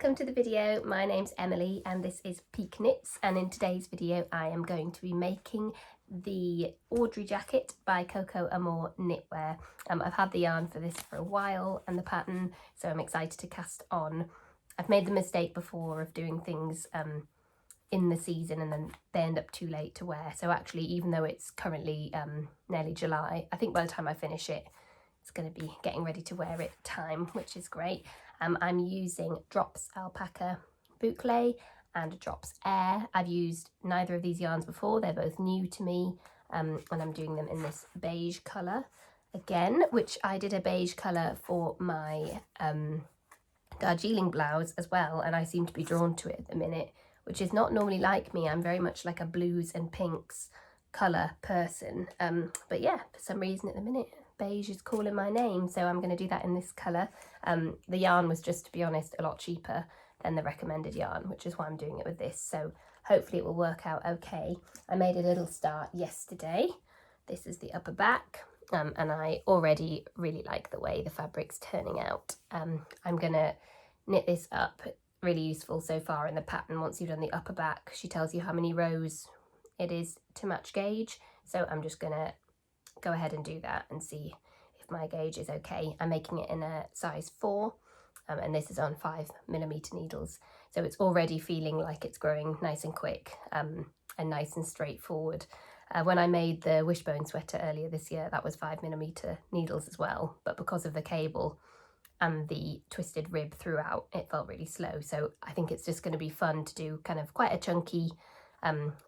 welcome to the video. My name's Emily and this is Peak Knits, and in today's video I am going to be making the Audrey Jacket by Cocoamour Knitwear. I've had the yarn for this for a while and the pattern, so I'm excited to cast on. I've made the mistake before of doing things in the season and then they end up too late to wear. So actually, even though it's currently nearly July, I think by the time I finish it, it's going to be getting ready to wear it time, which is great. I'm using Drops Alpaca Boucle and Drops Air. I've used neither of these yarns before, they're both new to me, and I'm doing them in this beige colour again, which I did a beige colour for my Darjeeling blouse as well, and I seem to be drawn to it at the minute, which is not normally like me. I'm very much like a blues and pinks colour person, but yeah, for some reason at the minute beige is calling my name, so I'm going to do that in this colour. The yarn was just, to be honest, a lot cheaper than the recommended yarn, which is why I'm doing it with this, so hopefully it will work out okay. I made a little start yesterday. This is the upper back, and I already really like the way the fabric's turning out. I'm going to knit this up. Really useful so far in the pattern. Once you've done the upper back, she tells you how many rows it is to match gauge, so I'm just going to go ahead and do that and see if my gauge is okay. I'm making it in a size 4 and this is on 5mm needles, so it's already feeling like it's growing nice and quick and nice and straightforward. When I made the wishbone sweater earlier this year, that was 5mm needles as well, but because of the cable and the twisted rib throughout, it felt really slow. So I think it's just going to be fun to do kind of quite a chunky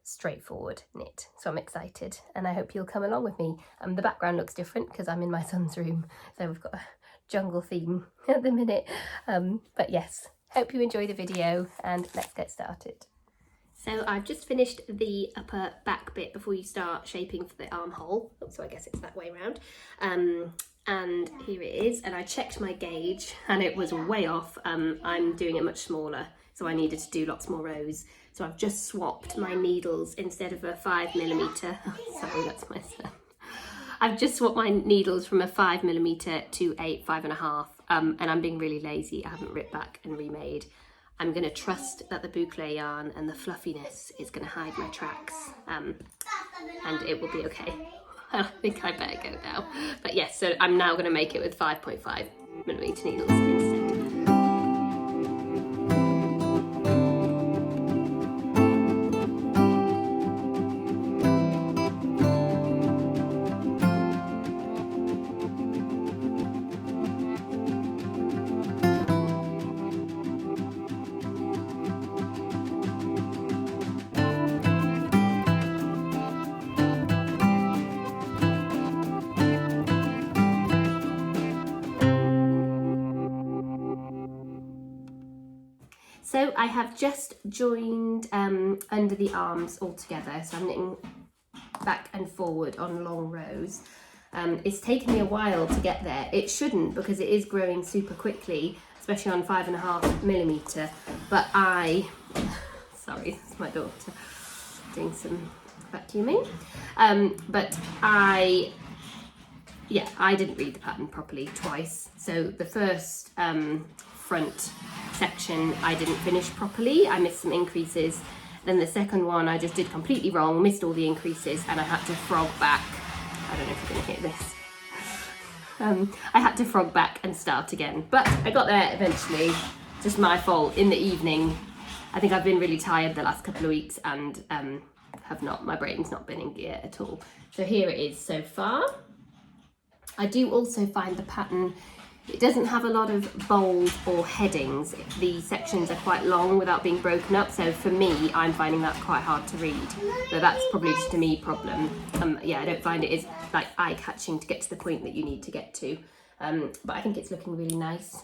straightforward knit, so I'm excited and I hope you'll come along with me. The background looks different because I'm in my son's room, so we've got a jungle theme at the minute, but yes, hope you enjoy the video and let's get started. So I've just finished the upper back bit before you start shaping for the armhole, so I guess it's that way around, and here it is, and I checked my gauge and it was way off. I'm doing it much smaller, so I needed to do lots more rows. So I've just swapped my needles. Instead of a 5mm, sorry, that's my son. I've just swapped my needles from a 5mm to a 5.5, and I'm being really lazy. I haven't ripped back and remade. I'm going to trust that the boucle yarn and the fluffiness is going to hide my tracks, and it will be okay. I think I better go now. But yes, so I'm now going to make it with 5.5mm needles instead. So I have just joined under the arms all together, so I'm knitting back and forward on long rows. It's taken me a while to get there. It shouldn't, because it is growing super quickly, especially on 5.5mm, but sorry, that's my daughter doing some vacuuming, but I didn't read the pattern properly twice. So the first front section I didn't finish properly, I missed some increases. Then the second one I just did completely wrong, missed all the increases, and I had to frog back. I don't know if you're gonna hear this. I had to frog back and start again, but I got there eventually. Just my fault. In the evening, I think I've been really tired the last couple of weeks and my brain's not been in gear at all. So here it is so far. I do also find the pattern, it doesn't have a lot of bold or headings. The sections are quite long without being broken up, so for me, I'm finding that quite hard to read. So that's probably just a me problem. Yeah, I don't find it is like eye-catching to get to the point that you need to get to. But I think it's looking really nice.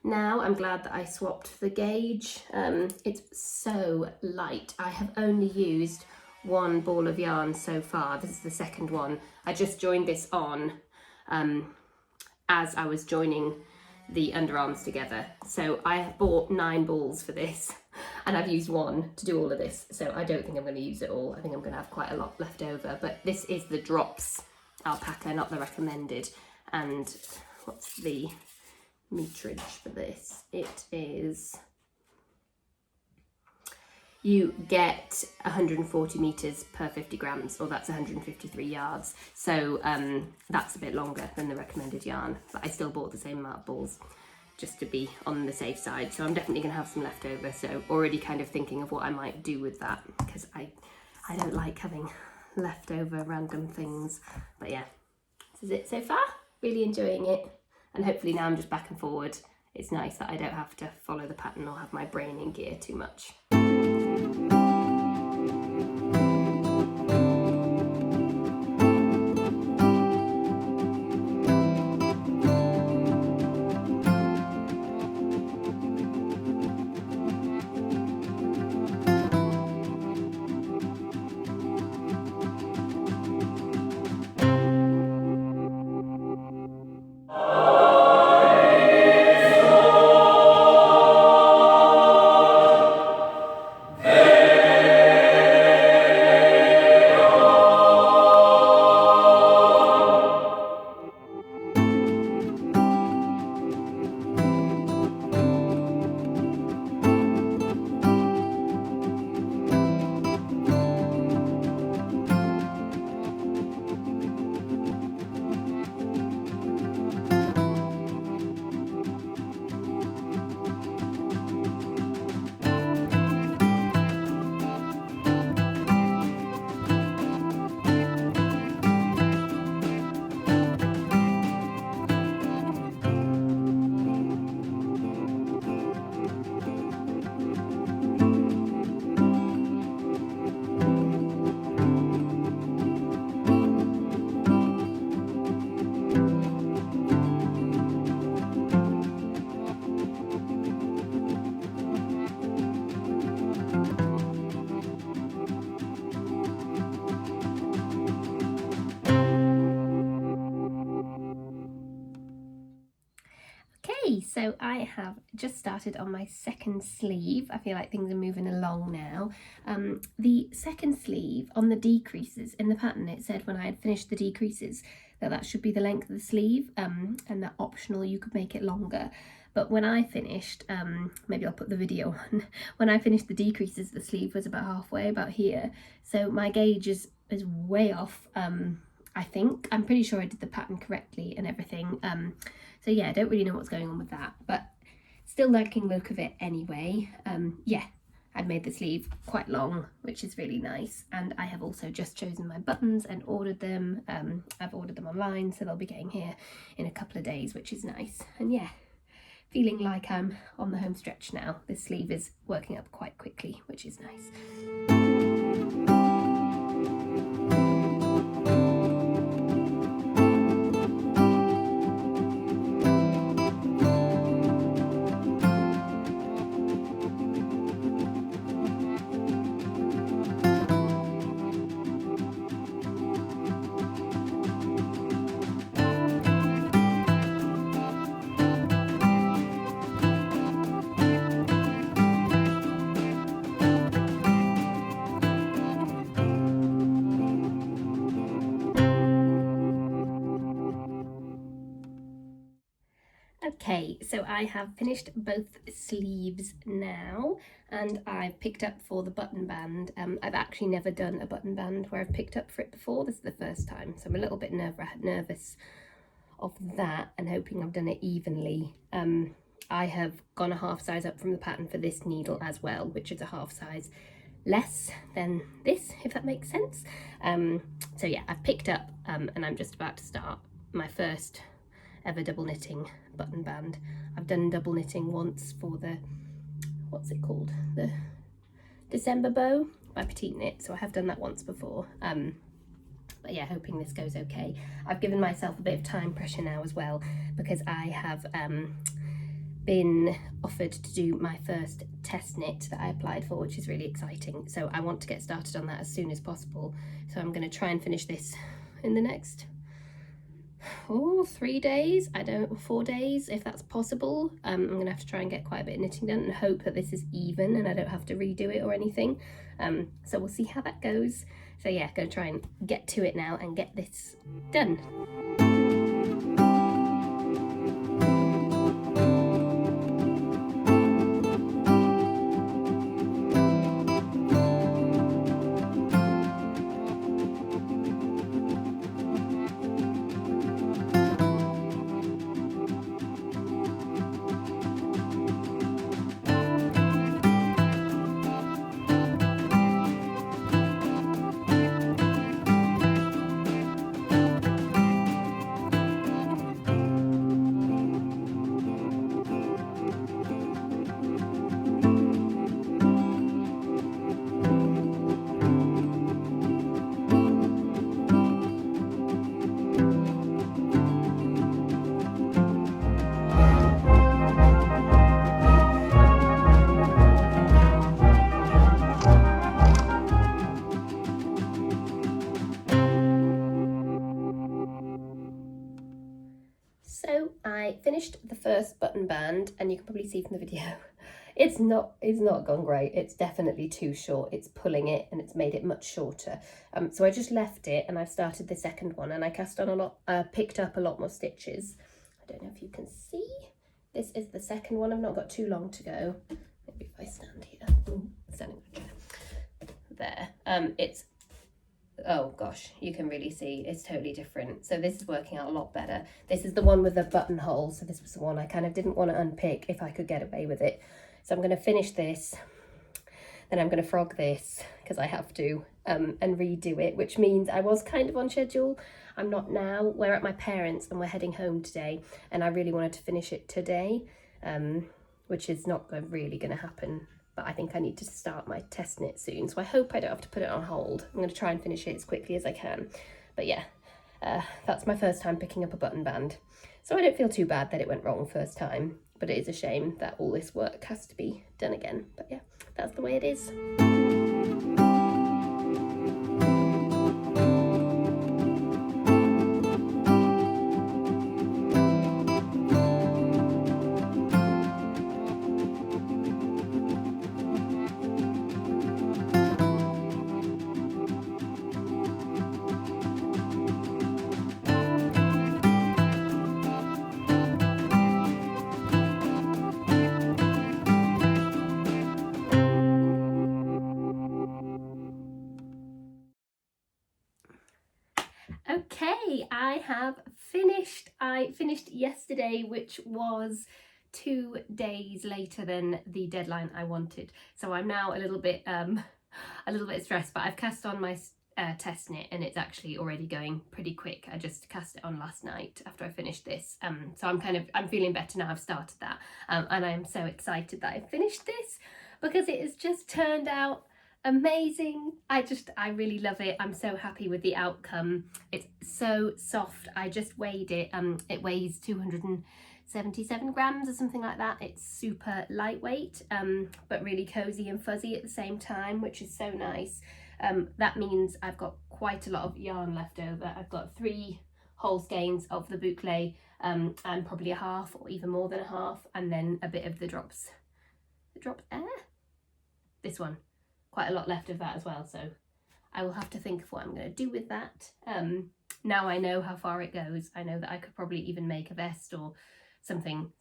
Now I'm glad that I swapped the gauge. It's so light. I have only used one ball of yarn so far. This is the second one. I just joined this on as I was joining the underarms together. So I bought 9 balls for this and I've used 1 to do all of this. So I don't think I'm going to use it all. I think I'm going to have quite a lot left over, but this is the Drops Alpaca, not the recommended. And what's the meterage for this? It is you get 140 meters per 50 grams, or that's 153 yards. So that's a bit longer than the recommended yarn, but I still bought the same amount of balls just to be on the safe side. So I'm definitely gonna have some left over. So already kind of thinking of what I might do with that, because I don't like having leftover random things. But yeah, this is it so far. Really enjoying it. And hopefully now I'm just back and forward. It's nice that I don't have to follow the pattern or have my brain in gear too much. Okay, so I have just started on my second sleeve. I feel like things are moving along now. The second sleeve, on the decreases in the pattern, it said when I had finished the decreases that should be the length of the sleeve, and that optional you could make it longer. But when I finished, maybe I'll put the video on, when I finished the decreases, the sleeve was about halfway, about here. So my gauge is way off, I think. I'm pretty sure I did the pattern correctly and everything. So yeah, I don't really know what's going on with that, but still liking the look of it anyway. Yeah, I've made the sleeve quite long, which is really nice. And I have also just chosen my buttons and ordered them. I've ordered them online, so they'll be getting here in a couple of days, which is nice. And yeah, feeling like I'm on the home stretch now. This sleeve is working up quite quickly, which is nice. Okay, so I have finished both sleeves now, and I've picked up for the button band. I've actually never done a button band where I've picked up for it before. This is the first time, so I'm a little bit nervous of that and hoping I've done it evenly. I have gone a half size up from the pattern for this needle as well, which is a half size less than this, if that makes sense. So yeah, I've picked up and I'm just about to start my first ever double knitting button band. I've done double knitting once for the, what's it called, the December bow by Petite Knit, so I have done that once before. But yeah, hoping this goes okay. I've given myself a bit of time pressure now as well, because I have been offered to do my first test knit that I applied for, which is really exciting. So I want to get started on that as soon as possible. So I'm going to try and finish this in the next 3 days, 4 days, if that's possible. I'm gonna have to try and get quite a bit of knitting done and hope that this is even and I don't have to redo it or anything. So we'll see how that goes. So yeah, gonna try and get to it now and get this done. I finished the first button band, and you can probably see from the video, it's not gone great. It's definitely too short. It's pulling it and it's made it much shorter. So I just left it and I've started the second one, and I cast on a lot, picked up a lot more stitches. I don't know if you can see. This is the second one. I've not got too long to go. Maybe if I stand here. Ooh, standing on a chair. There. It's, oh gosh, you can really see it's totally different. So this is working out a lot better. This is the one with the buttonhole. So this was the one I kind of didn't want to unpick if I could get away with it. So I'm going to finish this. Then I'm going to frog this because I have to, and redo it, which means I was kind of on schedule. I'm not now. We're at my parents' and we're heading home today, and I really wanted to finish it today, which is not really going to happen, but I think I need to start my test knit soon, so I hope I don't have to put it on hold. I'm going to try and finish it as quickly as I can. But yeah, that's my first time picking up a button band, so I don't feel too bad that it went wrong first time, but it is a shame that all this work has to be done again. But yeah, that's the way it is. Okay, I have finished. I finished yesterday, which was 2 days later than the deadline I wanted. So I'm now a little bit stressed, but I've cast on my test knit and it's actually already going pretty quick. I just cast it on last night after I finished this. So I'm feeling better now. I've started that, and I'm so excited that I finished this because it has just turned out amazing. I really love it. I'm so happy with the outcome. It's so soft. I just weighed it. It weighs 277 grams or something like that. It's super lightweight, but really cozy and fuzzy at the same time, which is so nice. That means I've got quite a lot of yarn left over. I've got 3 whole skeins of the boucle, and probably a half or even more than a half, and then a bit of the drops air, this one. Quite a lot left of that as well, so I will have to think of what I'm going to do with that. Now I know how far it goes. I know that I could probably even make a vest or something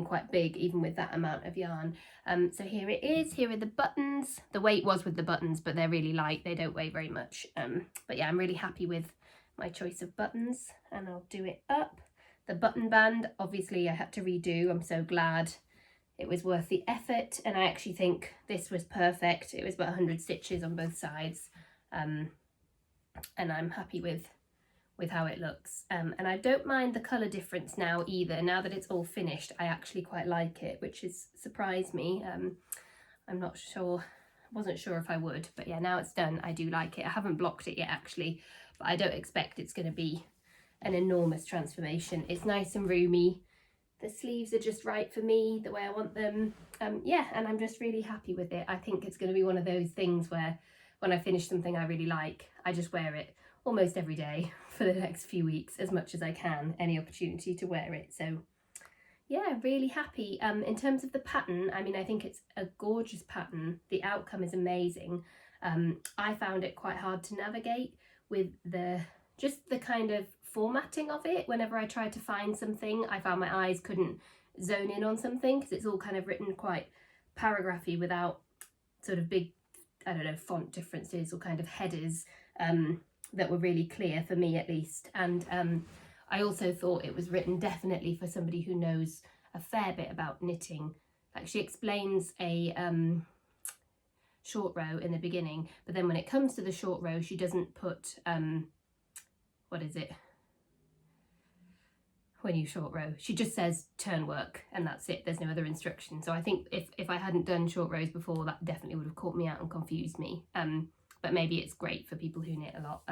quite big even with that amount of yarn. So here it is. Here are the buttons. The weight was with the buttons, but they're really light. They don't weigh very much. But yeah, I'm really happy with my choice of buttons, and I'll do it up. The button band, obviously I had to redo. I'm so glad. It was worth the effort, and I actually think this was perfect. It was about 100 stitches on both sides, and I'm happy with how it looks. And I don't mind the colour difference now either. Now that it's all finished, I actually quite like it, which has surprised me. I'm not sure, wasn't sure if I would, but yeah, now it's done, I do like it. I haven't blocked it yet actually, but I don't expect it's going to be an enormous transformation. It's nice and roomy. The sleeves are just right for me, the way I want them. Yeah, and I'm just really happy with it. I think it's going to be one of those things where when I finish something I really like, I just wear it almost every day for the next few weeks, as much as I can, any opportunity to wear it. So yeah, really happy. In terms of the pattern, I mean, I think it's a gorgeous pattern. The outcome is amazing. I found it quite hard to navigate with just the kind of formatting of it. Whenever I tried to find something, I found my eyes couldn't zone in on something because it's all kind of written quite paragraphy without sort of big, I don't know, font differences or kind of headers that were really clear for me at least. And I also thought it was written definitely for somebody who knows a fair bit about knitting. Like, she explains a short row in the beginning, but then when it comes to the short row, she doesn't put what is it when you short row, she just says turn work and that's it. There's no other instruction. So I think if I hadn't done short rows before, that definitely would have caught me out and confused me. But maybe it's great for people who knit a lot.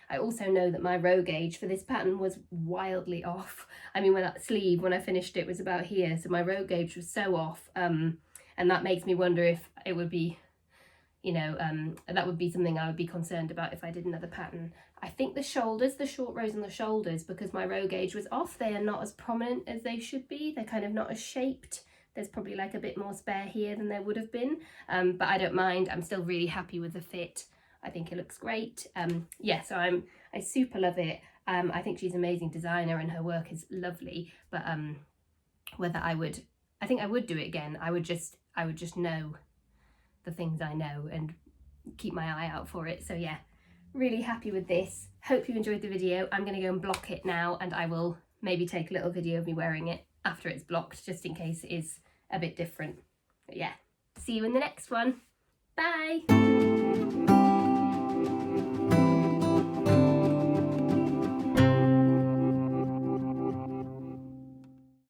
I also know that my row gauge for this pattern was wildly off. I mean, when that sleeve, when I finished it, was about here, so my row gauge was so off, and that makes me wonder if it would be, you know, that would be something I would be concerned about if I did another pattern. I think the shoulders, the short rows on the shoulders, because my row gauge was off, they are not as prominent as they should be. They're kind of not as shaped. There's probably like a bit more spare here than there would have been, but I don't mind. I'm still really happy with the fit. I think it looks great. Yeah, so I super love it. I think she's an amazing designer and her work is lovely, but whether I think I would do it again. I would just know the things I know and keep my eye out for it. So yeah, really happy with this. Hope you enjoyed the video. I'm going to go and block it now, and I will maybe take a little video of me wearing it after it's blocked, just in case it is a bit different. But yeah, see you in the next one. Bye!